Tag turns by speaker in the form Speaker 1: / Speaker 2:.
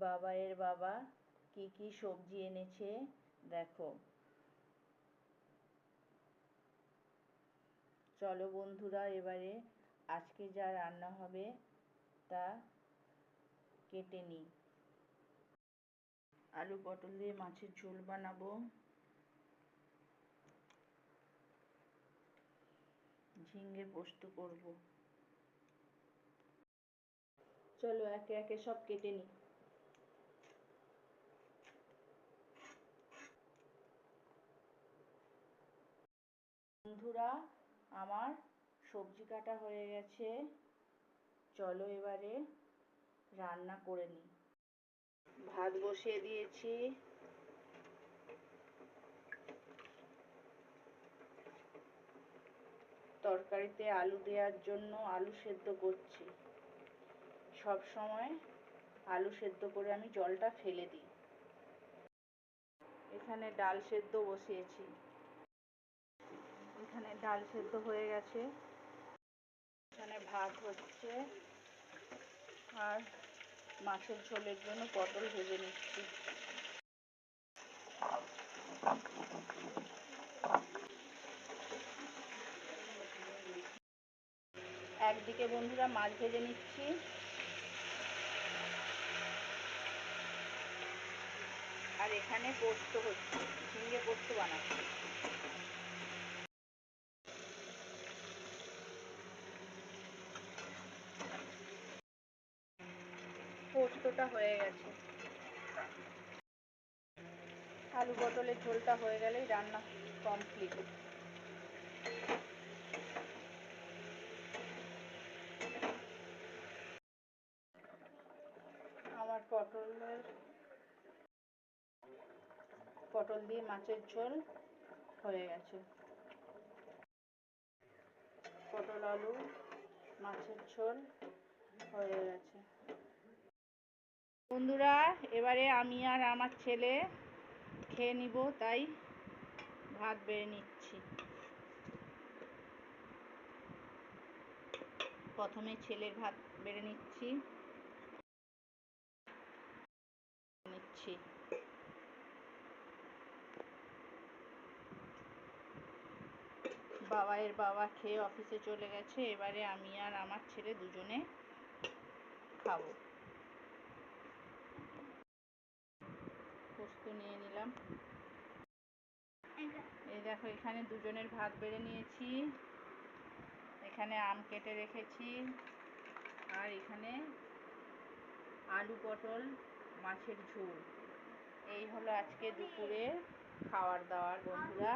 Speaker 1: বাবাইয়ের বাবা কি কি সবজি এনেছে দেখো। চলো বন্ধুরা, এবারে আজকে যা রান্না হবে তা কেটে নিই। আলু পটল দিয়ে মাছের ঝোল বানাবো, ঝিঙে পোস্ত করব। চলো একে একে সব কেটে নিই। বন্ধুরা, আমার সবজি কাটা হয়ে গেছে, চলো এবারে রান্না করে নিই। ভাত বসিয়ে দিয়েছি, তরকারিতে আলু দেওয়ার জন্য আলু সেদ্ধ করছি। সব সময় আলু সেদ্ধ করে আমি জলটা ফেলে দিই। এখানে ডাল সেদ্ধ বসিয়েছি, এখানে ডাল সেদ্ধ হয়ে গেছে, এখানে ভাত হচ্ছে, আর মাছের ঝোলের জন্য পটল ভেজে নিচ্ছি। একদিকে বন্ধুরা মাছ ভেজে নিচ্ছি, আর এখানে পোস্ত হচ্ছে, ঝিঙে পোস্ত বানাচ্ছি। পোস্তটা হয়ে গেছে, আলু পটলের ঝোলটা হয়ে গেলেই রান্না কমপ্লিট। আমার পটল দিয়ে মাছের ঝোল হয়ে গেছে। পটল আলু মাছের ঝোল হয়ে গেছে। বন্ধুরা, এবারে আমি আর আমার ছেলে খেয়ে নিব, তাই ভাত বেড়ে নিচ্ছি। প্রথমে ছেলের ভাত বেড়ে নিচ্ছি। বাবাইয়ের বাবা খেয়ে অফিসে চলে গেছে, এবারে আমি আর আমার ছেলে দুজনে খাবো। পোস্ত নিয়ে নিলাম, এই দেখো এখানে দুজনের ভাত বেড়ে নিয়েছি, এখানে আম কেটে রেখেছি, আর এখানে আলু পটল মাছের ঝোল। এই হলো আজকে দুপুরে খাওয়ার দাওয়ার বন্ধুরা।